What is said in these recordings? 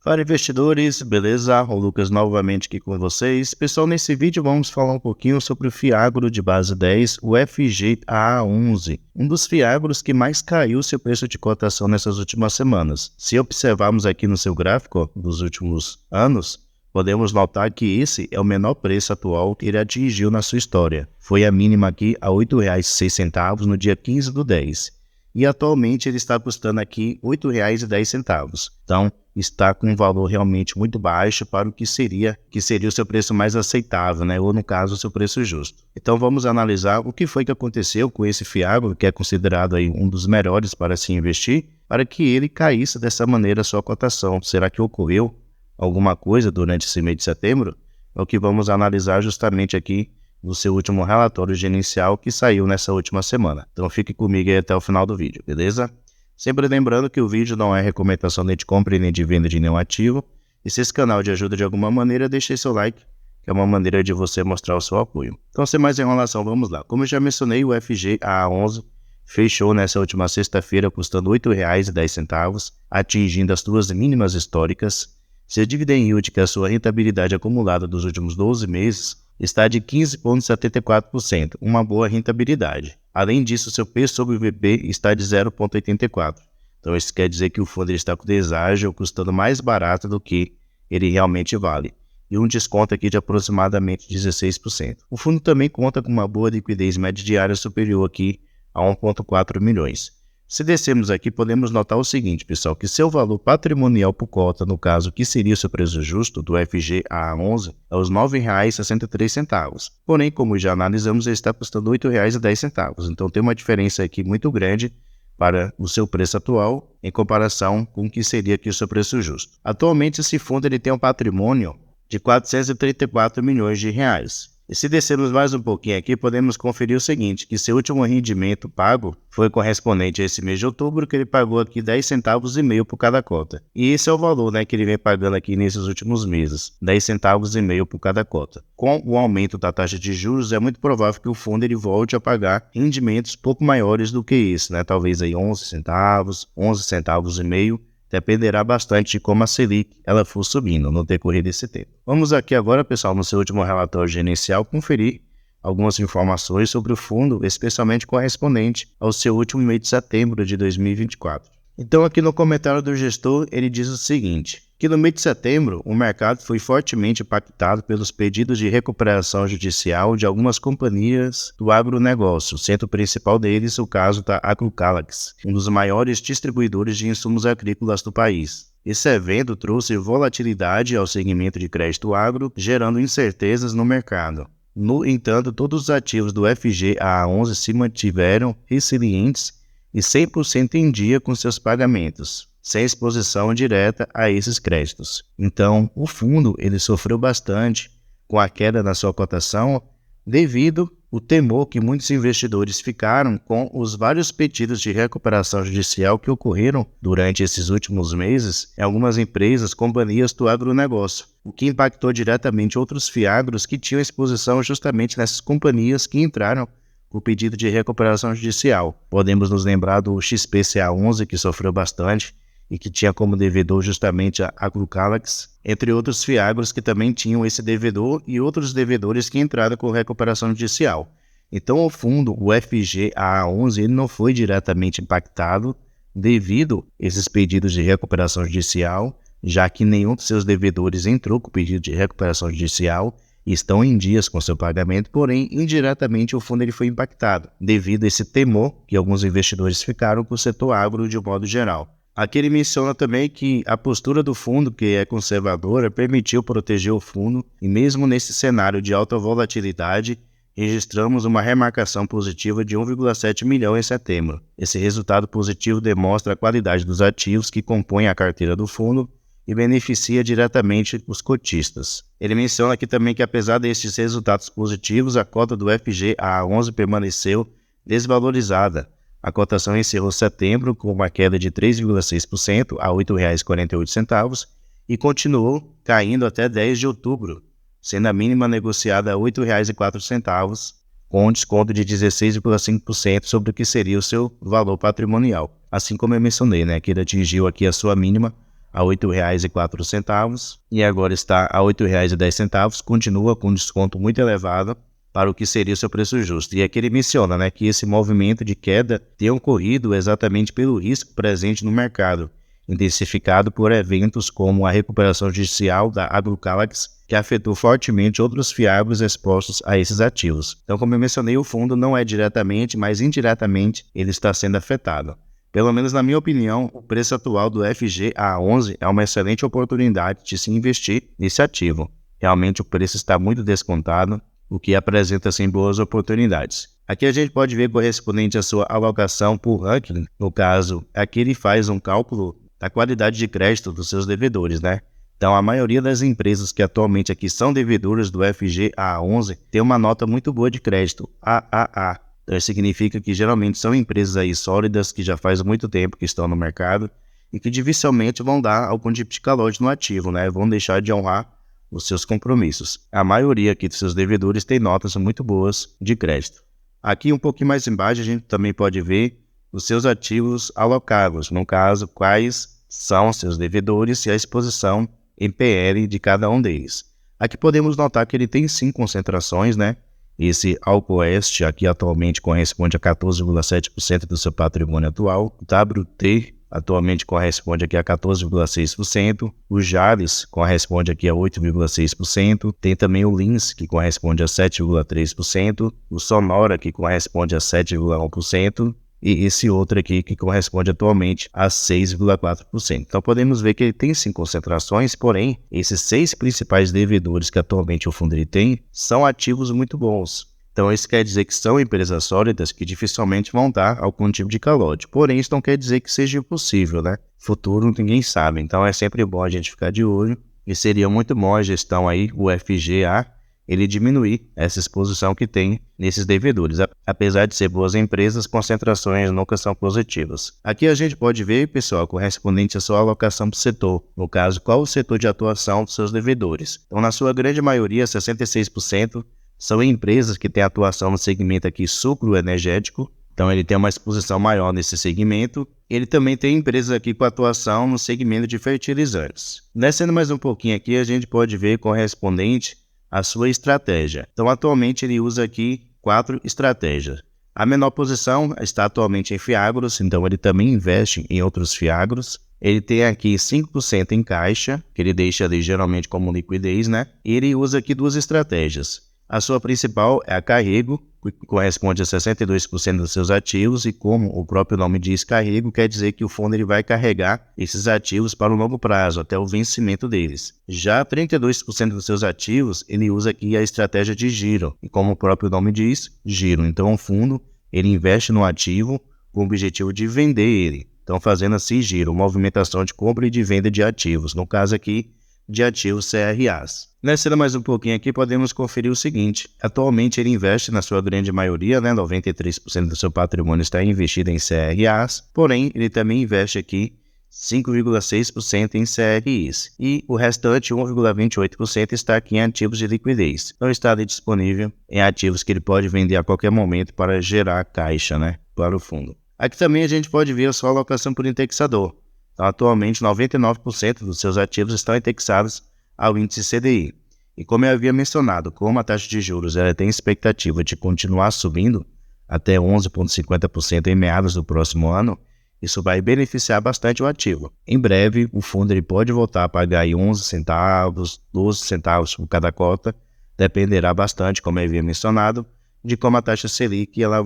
Fala investidores, beleza? O Lucas novamente aqui com vocês. Pessoal, nesse vídeo vamos falar um pouquinho sobre o Fiagro de base 10, o FGAA11, um dos Fiagros que mais caiu seu preço de cotação nessas últimas semanas. Se observarmos aqui no seu gráfico dos últimos anos, podemos notar que esse é o menor preço atual que ele atingiu na sua história. Foi a mínima aqui a R$ 8,06 no dia 15/10. E atualmente ele está custando aqui R$ 8,10. Então, está com um valor realmente muito baixo para o que seria o seu preço mais aceitável, né? Ou no caso, o seu preço justo. Então, vamos analisar o que foi que aconteceu com esse Fiagro, que é considerado aí um dos melhores para se investir, para que ele caísse dessa maneira a sua cotação. Será que ocorreu alguma coisa durante esse mês de setembro? É o que vamos analisar justamente aqui no seu último relatório gerencial que saiu nessa última semana. Então fique comigo aí até o final do vídeo, beleza? Sempre lembrando que o vídeo não é recomendação nem de compra nem de venda de nenhum ativo. E se esse canal te ajuda de alguma maneira, deixe seu like, que é uma maneira de você mostrar o seu apoio. Então, sem mais enrolação, vamos lá. Como eu já mencionei, o FGAA11 fechou nessa última sexta-feira custando R$ 8,10, atingindo as suas mínimas históricas. Seu dividend yield, que é a sua rentabilidade acumulada dos últimos 12 meses, está de 15,74%, uma boa rentabilidade. Além disso, seu P sobre VP está de 0,84%. Então, isso quer dizer que o fundo está com deságio custando mais barato do que ele realmente vale. E um desconto aqui de aproximadamente 16%. O fundo também conta com uma boa liquidez média diária superior aqui a 1,4 milhões. Se descermos aqui, podemos notar o seguinte, pessoal, que seu valor patrimonial por cota, no caso, que seria o seu preço justo do FGAA11, é os R$ 9,63. Porém, como já analisamos, ele está custando R$ 8,10. Então, tem uma diferença aqui muito grande para o seu preço atual em comparação com o que seria aqui o seu preço justo. Atualmente, esse fundo ele tem um patrimônio de R$ 434 milhões de reais. E se descermos mais um pouquinho aqui, podemos conferir o seguinte, que seu último rendimento pago foi correspondente a esse mês de outubro, que ele pagou aqui 10 centavos e meio por cada cota. E esse é o valor, né, que ele vem pagando aqui nesses últimos meses, 10 centavos e meio por cada cota. Com o aumento da taxa de juros, é muito provável que o fundo ele volte a pagar rendimentos pouco maiores do que esse, né, talvez aí 11 centavos, 11 centavos e meio. Dependerá bastante de como a Selic ela for subindo no decorrer desse tempo. Vamos aqui agora, pessoal, no seu último relatório gerencial, conferir algumas informações sobre o fundo, especialmente correspondente ao seu último mês de setembro de 2024. Então, aqui no comentário do gestor, ele diz o seguinte, que no mês de setembro, o mercado foi fortemente impactado pelos pedidos de recuperação judicial de algumas companhias do agronegócio, sendo o principal deles o caso da AgroCalax, um dos maiores distribuidores de insumos agrícolas do país. Esse evento trouxe volatilidade ao segmento de crédito agro, gerando incertezas no mercado. No entanto, todos os ativos do FGAA11 se mantiveram resilientes e 100% em dia com seus pagamentos, sem exposição direta a esses créditos. Então, o fundo ele sofreu bastante com a queda na sua cotação devido ao temor que muitos investidores ficaram com os vários pedidos de recuperação judicial que ocorreram durante esses últimos meses em algumas empresas, companhias do agronegócio, o que impactou diretamente outros fiagros que tinham exposição justamente nessas companhias que entraram o pedido de recuperação judicial. Podemos nos lembrar do XPCA11, que sofreu bastante e que tinha como devedor justamente a AgroCalax, entre outros fiagros que também tinham esse devedor e outros devedores que entraram com recuperação judicial. Então, o fundo, o FGAA11, ele não foi diretamente impactado devido a esses pedidos de recuperação judicial, já que nenhum dos seus devedores entrou com pedido de recuperação judicial e estão em dias com seu pagamento, porém, indiretamente o fundo ele foi impactado, devido a esse temor que alguns investidores ficaram com o setor agro de modo geral. Aqui ele menciona também que a postura do fundo, que é conservadora, permitiu proteger o fundo e mesmo nesse cenário de alta volatilidade, registramos uma remarcação positiva de 1,7 milhão em setembro. Esse resultado positivo demonstra a qualidade dos ativos que compõem a carteira do fundo e beneficia diretamente os cotistas. Ele menciona aqui também que apesar destes resultados positivos, a cota do FGAA11 permaneceu desvalorizada. A cotação encerrou setembro com uma queda de 3,6% a R$ 8,48 e continuou caindo até 10 de outubro, sendo a mínima negociada a R$ 8,04, com um desconto de 16,5% sobre o que seria o seu valor patrimonial. Assim como eu mencionei, que ele atingiu aqui a sua mínima a R$ 8,04 e agora está a R$ 8,10, continua com um desconto muito elevado para o que seria o seu preço justo. E aqui ele menciona, né, que esse movimento de queda tem ocorrido exatamente pelo risco presente no mercado, intensificado por eventos como a recuperação judicial da AgroGalaxy, que afetou fortemente outros fiagros expostos a esses ativos. Então, como eu mencionei, o fundo não é diretamente, mas indiretamente ele está sendo afetado. Pelo menos na minha opinião, o preço atual do FGA11 é uma excelente oportunidade de se investir nesse ativo. Realmente o preço está muito descontado, o que apresenta sim boas oportunidades. Aqui a gente pode ver correspondente à sua alocação por ranking. No caso, aqui ele faz um cálculo da qualidade de crédito dos seus devedores, né? Então, a maioria das empresas que atualmente aqui são devedoras do FGA11 tem uma nota muito boa de crédito, AAA. Então, isso significa que geralmente são empresas aí sólidas que já faz muito tempo que estão no mercado e que dificilmente vão dar algum tipo de calote no ativo, né? Vão deixar de honrar os seus compromissos. A maioria aqui dos seus devedores tem notas muito boas de crédito. Aqui um pouquinho mais embaixo a gente também pode ver os seus ativos alocados, no caso, quais são seus devedores e a exposição em PL de cada um deles. Aqui podemos notar que ele tem 5 concentrações, né? Esse Alcoeste aqui atualmente corresponde a 14,7% do seu patrimônio atual. O WT atualmente corresponde aqui a 14,6%. O Jales corresponde aqui a 8,6%. Tem também o Lins, que corresponde a 7,3%. O Sonora, que corresponde a 7,1%. E esse outro aqui que corresponde atualmente a 6,4%. Então podemos ver que ele tem 5 concentrações, porém, esses 6 principais devedores que atualmente o fundo ele tem são ativos muito bons. Então isso quer dizer que são empresas sólidas que dificilmente vão dar algum tipo de calote. Porém, isso não quer dizer que seja impossível, né? Futuro ninguém sabe, então é sempre bom a gente ficar de olho. E seria muito bom a gestão aí, o FGA, ele diminuir essa exposição que tem nesses devedores. Apesar de ser boas empresas, concentrações nunca são positivas. Aqui a gente pode ver, pessoal, correspondente à sua alocação por setor. No caso, qual o setor de atuação dos seus devedores. Então, na sua grande maioria, 66%, são empresas que têm atuação no segmento aqui sucroenergético. Então, ele tem uma exposição maior nesse segmento. Ele também tem empresas aqui com atuação no segmento de fertilizantes. Descendo mais um pouquinho aqui, a gente pode ver correspondente a sua estratégia. Então, atualmente, ele usa aqui 4 estratégias. A menor posição está atualmente em fiagros, então ele também investe em outros fiagros. Ele tem aqui 5% em caixa, que ele deixa ali geralmente como liquidez, né? E ele usa aqui 2 estratégias. A sua principal é a carrego, que corresponde a 62% dos seus ativos, e como o próprio nome diz, carrego, quer dizer que o fundo ele vai carregar esses ativos para o longo prazo, até o vencimento deles. Já 32% dos seus ativos, ele usa aqui a estratégia de giro, e como o próprio nome diz, giro. Então o fundo ele investe no ativo com o objetivo de vender ele. Então fazendo assim giro, movimentação de compra e de venda de ativos, no caso aqui, de ativos CRAs. Descendo mais um pouquinho aqui, podemos conferir o seguinte. Atualmente ele investe na sua grande maioria, 93% do seu patrimônio está investido em CRAs, porém ele também investe aqui 5,6% em CRIs e o restante 1,28% está aqui em ativos de liquidez. Então está ali disponível em ativos que ele pode vender a qualquer momento para gerar caixa, para o fundo. Aqui também a gente pode ver a sua alocação por indexador. Então, atualmente, 99% dos seus ativos estão indexados ao índice CDI. E como eu havia mencionado, como a taxa de juros ela tem expectativa de continuar subindo até 11,50% em meados do próximo ano, isso vai beneficiar bastante o ativo. Em breve, o fundo ele pode voltar a pagar aí 11 centavos, 12 centavos por cada cota, dependerá bastante, como eu havia mencionado, de como a taxa Selic ela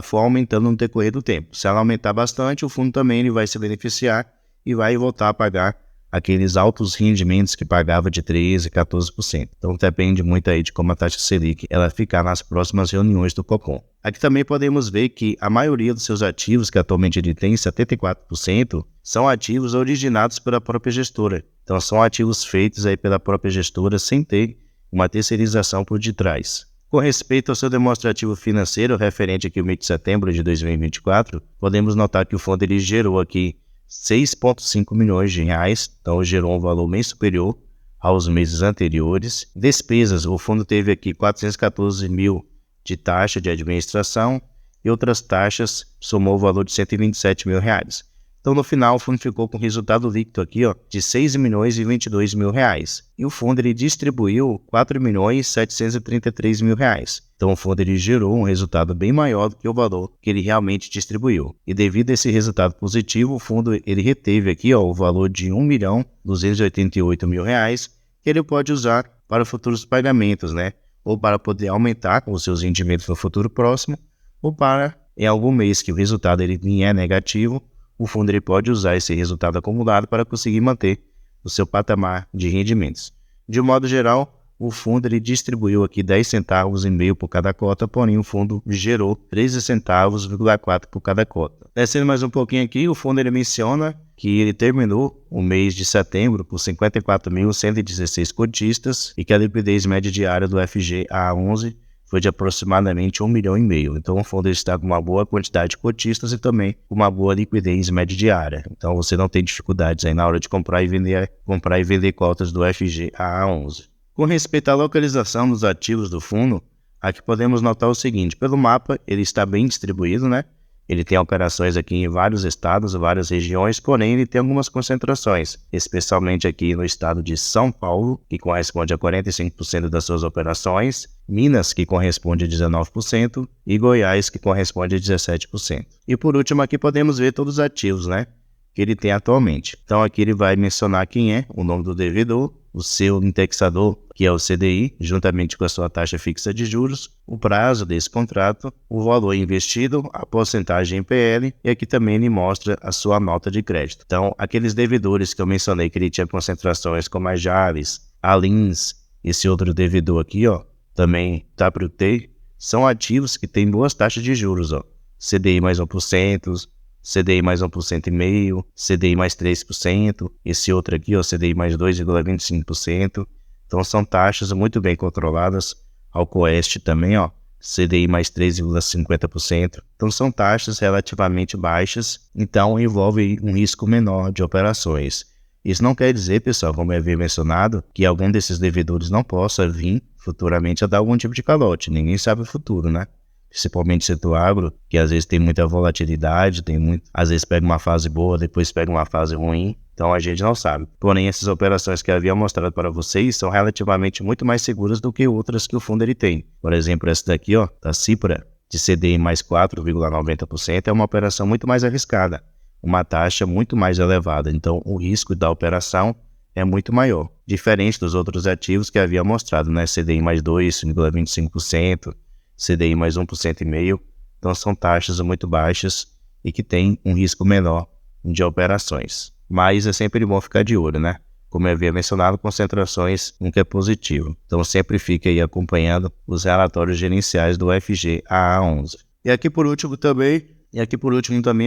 for aumentando no decorrer do tempo. Se ela aumentar bastante, o fundo também ele vai se beneficiar e vai voltar a pagar aqueles altos rendimentos que pagava de 13%, 14%. Então depende muito aí de como a taxa Selic ela ficar nas próximas reuniões do Copom. Aqui também podemos ver que a maioria dos seus ativos, que atualmente ele tem 74%, são ativos originados pela própria gestora. Então são ativos feitos aí pela própria gestora sem ter uma terceirização por detrás. Com respeito ao seu demonstrativo financeiro referente aqui ao mês de setembro de 2024, podemos notar que o fundo ele gerou aqui 6,5 milhões de reais, então gerou um valor bem superior aos meses anteriores. Despesas, o fundo teve aqui 414 mil de taxa de administração e outras taxas somou o valor de 127 mil reais. Então, no final, o fundo ficou com resultado líquido aqui, ó, de R$ 6.022.000. E o fundo ele distribuiu R$ 4.733.000. Então, o fundo ele gerou um resultado bem maior do que o valor que ele realmente distribuiu. E devido a esse resultado positivo, o fundo ele reteve aqui, ó, o valor de R$ 1.288.000, que ele pode usar para futuros pagamentos, né? Ou para poder aumentar com os seus rendimentos no futuro próximo, ou para, em algum mês que o resultado ele é negativo, o fundo ele pode usar esse resultado acumulado para conseguir manter o seu patamar de rendimentos. De um modo geral, o fundo ele distribuiu aqui 10 centavos e meio por cada cota, porém o fundo gerou 13 centavos, 4 por cada cota. Descendo mais um pouquinho aqui, o fundo ele menciona que ele terminou o mês de setembro por 54.116 cotistas e que a liquidez média diária do FGA11 foi de aproximadamente 1,5 milhão. Então o fundo está com uma boa quantidade de cotistas e também com uma boa liquidez média diária. Então você não tem dificuldades aí na hora de comprar e vender cotas do FGA11. Com respeito à localização dos ativos do fundo, aqui podemos notar o seguinte: pelo mapa ele está bem distribuído, né? Ele tem operações aqui em vários estados, várias regiões, porém ele tem algumas concentrações, especialmente aqui no estado de São Paulo, que corresponde a 45% das suas operações, Minas, que corresponde a 19%, e Goiás, que corresponde a 17%. E por último aqui podemos ver todos os ativos, né, que ele tem atualmente. Então aqui ele vai mencionar quem é, o nome do devedor, o seu indexador, que é o CDI, juntamente com a sua taxa fixa de juros, o prazo desse contrato, o valor investido, a porcentagem em PL, e aqui também ele mostra a sua nota de crédito. Então, aqueles devedores que eu mencionei que ele tinha concentrações como a Jales, a Lins, esse outro devedor aqui, ó, também WT, são ativos que têm boas taxas de juros, ó, CDI mais 1%, CDI mais 1,5%, CDI mais 3%, esse outro aqui, ó, CDI mais 2,25%. Então são taxas muito bem controladas. Alcoeste também, ó, CDI mais 3,50%. Então são taxas relativamente baixas, então envolve um risco menor de operações. Isso não quer dizer, pessoal, como eu havia mencionado, que algum desses devedores não possa vir futuramente a dar algum tipo de calote. Ninguém sabe o futuro, né? Principalmente setor agro, que às vezes tem muita volatilidade, às vezes pega uma fase boa, depois pega uma fase ruim, então a gente não sabe. Porém, essas operações que eu havia mostrado para vocês são relativamente muito mais seguras do que outras que o fundo ele tem. Por exemplo, essa daqui, ó, da Cipra, de CDI mais 4,90%, é uma operação muito mais arriscada, uma taxa muito mais elevada, então o risco da operação é muito maior, diferente dos outros ativos que eu havia mostrado, né? CDI mais 2,25%, CDI mais 1,5%, então são taxas muito baixas e que têm um risco menor de operações. Mas é sempre bom ficar de olho, né? Como eu havia mencionado, concentrações nunca é positivo. Então sempre fique aí acompanhando os relatórios gerenciais do FGAA11. E aqui por último também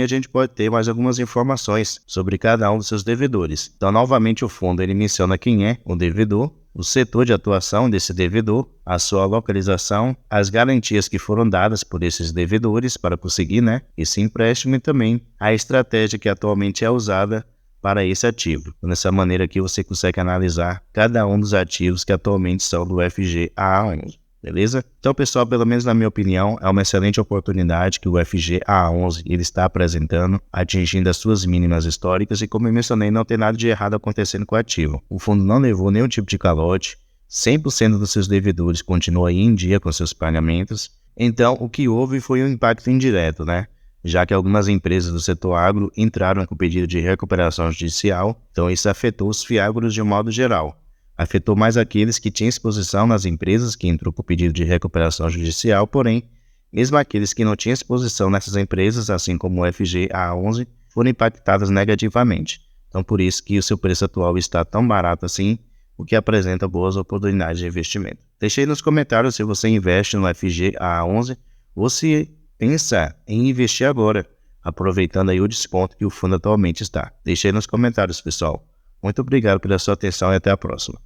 a gente pode ter mais algumas informações sobre cada um dos seus devedores. Então novamente o fundo ele menciona quem é o devedor, o setor de atuação desse devedor, a sua localização, as garantias que foram dadas por esses devedores para conseguir, né, esse empréstimo e também a estratégia que atualmente é usada para esse ativo. Então, dessa maneira aqui você consegue analisar cada um dos ativos que atualmente são do FGAA11. Beleza? Então, pessoal, pelo menos na minha opinião, é uma excelente oportunidade que o FGAA11 ele está apresentando, atingindo as suas mínimas históricas e, como eu mencionei, não tem nada de errado acontecendo com o ativo. O fundo não levou nenhum tipo de calote, 100% dos seus devedores continuam aí em dia com seus pagamentos. Então, o que houve foi um impacto indireto, né? Já que algumas empresas do setor agro entraram com pedido de recuperação judicial, então isso afetou os fiagros de um modo geral. Afetou mais aqueles que tinham exposição nas empresas que entrou com pedido de recuperação judicial, porém, mesmo aqueles que não tinham exposição nessas empresas, assim como o FGAA11, foram impactados negativamente. Então, por isso que o seu preço atual está tão barato assim, o que apresenta boas oportunidades de investimento. Deixe aí nos comentários se você investe no FGAA11 ou se pensa em investir agora, aproveitando aí o desconto que o fundo atualmente está. Deixe aí nos comentários, pessoal. Muito obrigado pela sua atenção e até a próxima.